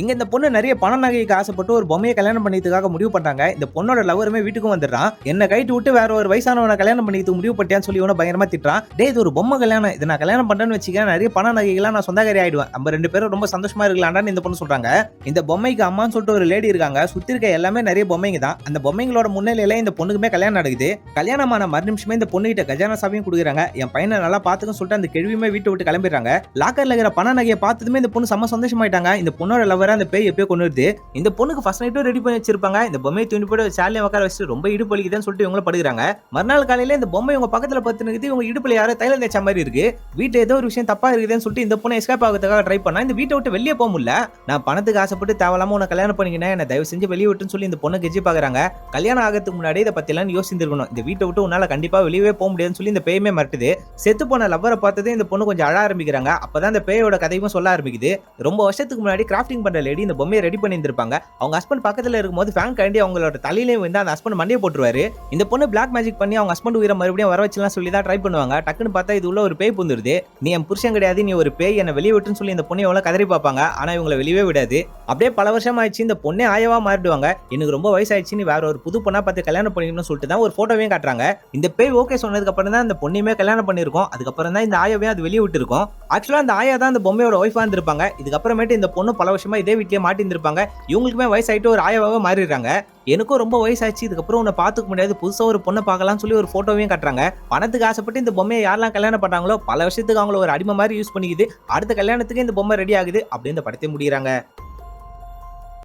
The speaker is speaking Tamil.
இங்க இந்த பொண்ணு நிறைய பண நகைக்கு ஆசைப்பட்டு ஒரு பொம்மையை கல்யாணம் பண்ணிக்கிறதுக்காக முடிவு பண்றாங்க. இந்த பொண்ணோட லவருமே வீட்டுக்கும் வந்துடுறான். என்ன கைட்டு விட்டு வேற ஒரு வயசானவனை கல்யாணம் பண்ணிக்கிறதுக்கு முடிவு பட்டியான்னு சொல்லி இவனை பயங்கரமா திட்டுறான். டேய் இது ஒரு பொம்மை கல்யாணம், இதை நான் கல்யாணம் பண்றேன்னு வச்சுக்க நிறைய பண நகைகள்லாம் நான் சொந்தக்காரி ஆயிடுவேன், நம்ம 2 பேரும் ரொம்ப சந்தோஷமா இருக்கலாம்டான்னு இந்த பொண்ணு சொல்றாங்க. இந்த பொம்மைக்கு அம்மான்னு சொல்லிட்டு ஒரு லேடி இருக்காங்க. சுத்தி இருக்க எல்லாமே நிறைய பொம்மைங்க தான். அந்த பொம்மைங்களோட முன்னிலையில இந்த பொண்ணுக்குமே கல்யாணம் நடக்குது. கல்யாணமான மறு நிமிஷமே இந்த பொண்ணு கிட்ட கஜானா சாவியும் கொடுக்குறாங்க. என் பையனை நல்லா பாத்துக்கன்னு சொல்லிட்டு அந்த கேள்வியுமே வீட்டை விட்டு கிளம்பிடுறாங்க. லாக்கர்ல இருக்கிற பண நகையை பார்த்ததுமே இந்த பொண்ணு செம்ம சந்தோஷமாயிட்டாங்க. இந்த பொண்ணோட லவரை அந்த பேய் எப்பயோ கொண்டு வருது. இந்த பொண்ணுக்கு ஃபர்ஸ்ட் நைட்டும் ரெடி பண்ணி வச்சிருப்பாங்க. இந்த பொம்மையை தூண்டி போட்டு சாலியை உட்கார வச்சு ரொம்ப இடுப்பு வலிக்குதுன்னு சொல்லிட்டு இவங்க படுகிறாங்க. மறுநாள் காலையில இந்த பொம்மை இவங்க பக்கத்துல பத்து நிறுத்தி இவங்க இடுப்புல யாரோ தைலம் தேய்ச்ச மாதிரி இருக்கு. வீட்டு ஏதோ ஒரு விஷயம் தப்பா இருக்குதுன்னு சொல்லிட்டு இந்த பொண்ணை எஸ்கேப் ஆகிறதுக்காக ட்ரை பண்ணா இந்த வீட்டை விட்டு வெளியே போக முடியல. நான் பணத்துக்கு ஆசைப்பட்டு தேவையில்லாம உன்னை கல்யாணம் பண்ணிக்கினேன், என்ன தயவு செஞ்சு வெளியே விட்டுன்னு சொல்லி இந்த பொண்ணை கெஞ்சி பாக்குறாங்க. கல்யாணம் ஆகிறதுக்கு முன்னாடி இதை பத்தி எல்லாம் யோசிச்சிருக்கணும். இந்த வீட்டை விட்டு உன்னால கண்டிப்பா வெளியே போக முடியாதுன்னு சொல்லி இந்த பேயுமே மறுத்துது. செத்து போன லவ்வரை பார்த்ததே இந்த பொண்ணு கொஞ்சம் அழ ஆரம்பிக்கிறாங்க. அப்பதான் இந்த பேயோட கதையும் சொல்ல ஆரம்பிக்குது. ரொம்ப வருஷத்துக்கு முன்னாடி கிராஃப்டிங் பண்ற லேடி இந்த பொம்மையை ரெடி பண்ணி இருந்திருப்பாங்க. அவங்க ஹஸ்பண்ட் பக்கத்துல இருக்கும்போது ஃபேன் கண்டி அவங்களோட தலையிலே வந்து அந்த ஹஸ்பண்ட் மண்டையை போட்டுருவாரு. இந்த பொண்ணு பிளாக் மேஜிக் பண்ணி அவங்க ஹஸ்பண்ட் உயிரை மறுபடியும் வர வச்சுலாம் சொல்லி தான் ட்ரை பண்ணுவாங்க. டக்குன்னு பார்த்தா இது உள்ள ஒரு பேய் புந்துருது. நீ என் புருஷன் கிடையாது, நீ ஒரு பேய், என்ன வெளியே விட்டுன்னு சொல்லி இந்த பொண்ணை எவ்வளவு கதறி பார்ப்பாங்க. ஆனா இவங்களை வெளியே விடாது. அப்படியே பல வருஷம் ஆயிடுச்சு. இந்த பொண்ணே ஆயவா மாறிடுவாங்க. எனக்கு ரொம்ப வயசாயிடுச்சு, நீ வேற ஒரு புது பொண்ணா பார்த்து கல்யாணம் பண்ணிக்கணும்னு சொல்லிட்டு தான் ஒரு போட்டோவையும் காட்டுறாங்க. இந்த பேய் ஓகே சொன்னதுக்கு அப்புறம் தான் இந்த பொண்ணையுமே கல்யாணம் பண்ணிருக்கோம். அதுக்கப்புறம் தான் இந்த ஆயாவையும் அது வெளியே விட்டு இருக்கும். ஆக்சுவலா அந்த ஆயா தான் அந்த பொம்மையோட ஒய்ஃபா இருந்திருப்பாங்க. இதுக்கப்புறமேட்டு இந்த பொண்ணு பல வருஷமா இதே வீட்லயே மாட்டி இருந்திருப்பாங்க. இவங்களுக்குமே வயசாயிட்டு ஒரு ஆயாவாக மாறிடுறாங்க. எனக்கும் ரொம்ப வயசாச்சு, இதுக்கப்புறம் உன்னை பார்த்துக்க முடியாது, புதுசா ஒரு பொண்ணை பார்க்கலாம்னு சொல்லி ஒரு போட்டோவையும் காட்டுறாங்க. பணத்துக்கு ஆசைப்பட்டு இந்த பொம்மையை யாரெல்லாம் கல்யாணம் பண்றாங்களோ பல வருஷத்துக்கு அவங்கள ஒரு அடிமை மாதிரி யூஸ் பண்ணிக்குது. அடுத்த கல்யாணத்துக்கு இந்த பொம்மை ரெடி ஆகுது. அப்படி இந்த படத்தை முடிகிறாங்க.